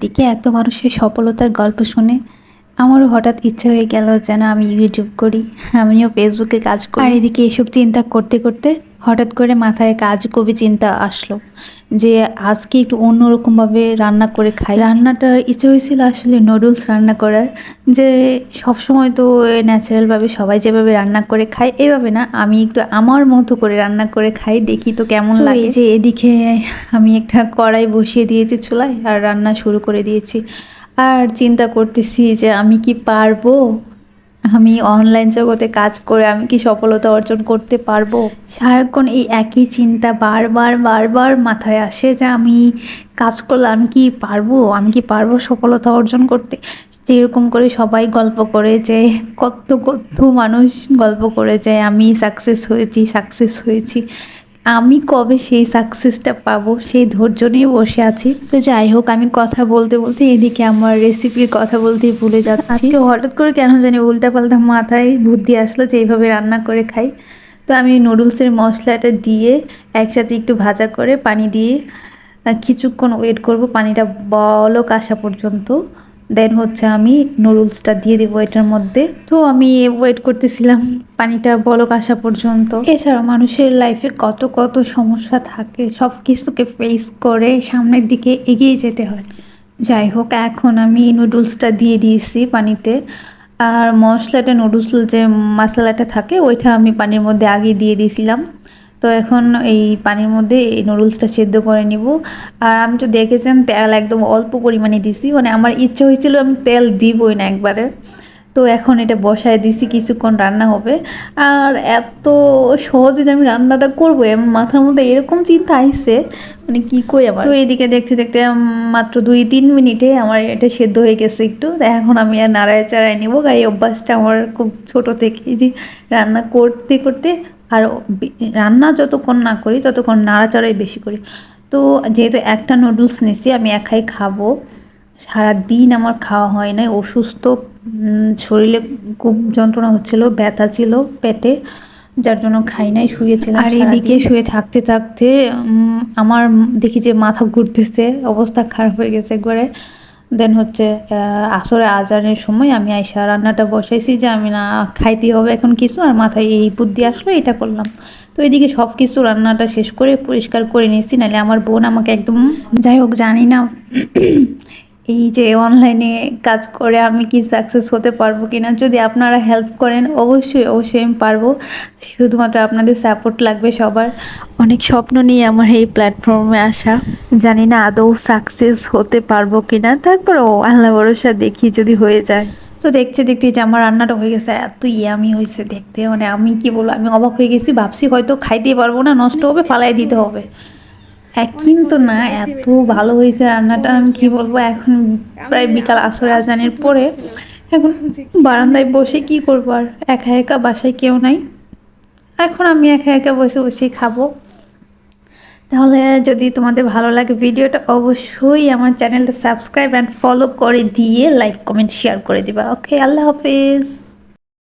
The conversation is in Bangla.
দিকে এত মানুষের সফলতার গল্প শুনে আমারও হঠাৎ ইচ্ছে হয়ে গেল যেন আমি ইউটিউব করি, আমিও ফেসবুকে কাজ করি। আর এদিকে এসব চিন্তা করতে করতে হঠাৎ করে মাথায় কাজ কবি চিন্তা আসলো যে আজকে একটু অন্যরকমভাবে রান্না করে খাই। রান্নাটার ইচ্ছে হয়েছিল আসলে নুডলস রান্না করার, যে সবসময় তো ন্যাচারালভাবে সবাই যেভাবে রান্না করে খায় এভাবে না, আমি একটু আমার মতো করে রান্না করে খাই, দেখি তো কেমন লাগে। এই যে এদিকে আমি একটা কড়াই বসিয়ে দিয়েছি চুলায় আর রান্না শুরু করে দিয়েছি। আর চিন্তা করতেছি যে আমি কি পারবো, আমি অনলাইন জগতে কাজ করে আমি কি সফলতা অর্জন করতে পারবো। সারাক্ষণ এই একই চিন্তা বারবার বারবার মাথায় আসে যে আমি কাজ করলে আমি কি পারবো, আমি কি পারবো সফলতা অর্জন করতে। যেরকম করে সবাই গল্প করে যে কত কত মানুষ গল্প করে যে আমি সাকসেস হয়েছি, আমি কবে সেই সাকসেসটা পাবো সেই ধৈর্য নিয়ে বসে আছি। তো যাই হোক, আমি কথা বলতে বলতে এদিকে আমার রেসিপির কথা বলতেই ভুলে যাচ্ছি। আজকে হঠাৎ করে কেন জানি উল্টাপাল্টা মাথায় বুদ্ধি আসলো যে এইভাবে রান্না করে খাই। তো আমি নুডলসের মশলাটা দিয়ে একসাথে একটু ভাজা করে পানি দিয়ে কিছুক্ষণ ওয়েট করব, পানিটা বলক আসা পর্যন্ত। দেন হচ্ছে আমি নুডলসটা দিয়ে দেবো এটার মধ্যে। তো আমি ওয়েট করতেছিলাম পানিটা বলক আসা পর্যন্ত। এছাড়া মানুষের লাইফে কত কত সমস্যা থাকে, সব কিছুকে ফেস করে সামনের দিকে এগিয়ে যেতে হয়। যাই হোক, এখন আমি নুডলসটা দিয়ে দিয়েছি পানিতে, আর মশলাটা নুডলসের যে মশলাটা থাকে ওইটা আমি পানির মধ্যে আগে দিয়ে দিয়েছিলাম। তো এখন এই পানির মধ্যে এই নুডলসটা সেদ্ধ করে নিব। আর আমি তো দেখেছেন তেল একদম অল্প পরিমাণে দিছি, মানে আমার ইচ্ছা হয়েছিল আমি তেল দিবই না একবারে। তো এখন এটা বসায় দিছি, কিছুক্ষণ রান্না হবে। আর এত সহজে যে আমি রান্নাটা করবো আমার মাথার মধ্যে এরকম চিন্তা আইছে, মানে কি কই আমার। তো এইদিকে দেখতে দেখতে মাত্র 2-3 মিনিটে আমার এটা সেদ্ধ হয়ে গেছে একটু। এখন আমি আর নাড়ায় চাড়ায় নেবো, আর এই অভ্যাসটা আমার খুব ছোট থেকেই, যে রান্না করতে করতে আর রান্না যতক্ষণ না করি ততক্ষণ নাড়াচাড়াই বেশি করি। তো যেহেতু একটা নুডলস নিছি আমি একাই খাবো, সারাদিন আমার খাওয়া হয় নাই, অসুস্থ, শরীরে খুব যন্ত্রণা হচ্ছিল, ব্যথা ছিল পেটে, যার জন্য খাই নাই, শুয়েছিলাম। আর এদিকে শুয়ে থাকতে থাকতে আমার দেখি যে মাথা ঘুরতেছে, অবস্থা খারাপ হয়ে গেছে একবারে। দেন হচ্ছে আসরে আজানের সময় আমি আইসা রান্নাটা বসাইছি যে আমি না খাইতে হবে এখন কিছু, আর মাথায় এই বুদ্ধি আসলো, এটা করলাম। তো এদিকে সব কিছু রান্নাটা শেষ করে পরিষ্কার করে নিয়েছি, নাহলে আমার বোন আমাকে একদম, যাই হোক জানি না এই যে অনলাইনে কাজ করে আমি কি সাকসেস হতে পারবো কিনা। যদি আপনারা হেল্প করেন অবশ্যই অবশ্যই আমি পারবো, শুধুমাত্র আপনাদের সাপোর্ট লাগবে সবার। অনেক স্বপ্ন নিয়ে আমার এই প্ল্যাটফর্মে আসা, জানি না আদৌ সাকসেস হতে পারবো কিনা, তারপরও আল্লাহ ভরসা, দেখি যদি হয়ে যায়। তো দেখতে দেখতে যে আমার রান্নাটা হয়ে গেছে, এত ইয়ামি হয়েছে দেখতে, মানে আমি কি বলবো, আমি অবাক হয়ে গেছি, ভাবছি হয়তো খাইতেই পারবো না, নষ্ট হবে, ফালাই দিতে হবে। কিন্তু না, এত ভালো হয়েছে রান্নাটা, আমি কি বলবো। এখন প্রায় বিকাল আসরে আজানের পরে, এখন বারান্দায় বসে কি করবো, আর একা একা, বাসায় কেউ নাই, এখন আমি একা একা বসে বসে খাবো। তাহলে যদি তোমাদের ভালো লাগে ভিডিওটা, অবশ্যই আমার চ্যানেলটা সাবস্ক্রাইব অ্যান্ড ফলো করে দিয়ে লাইক কমেন্ট শেয়ার করে দিবা। ওকে, আল্লাহ হাফেজ।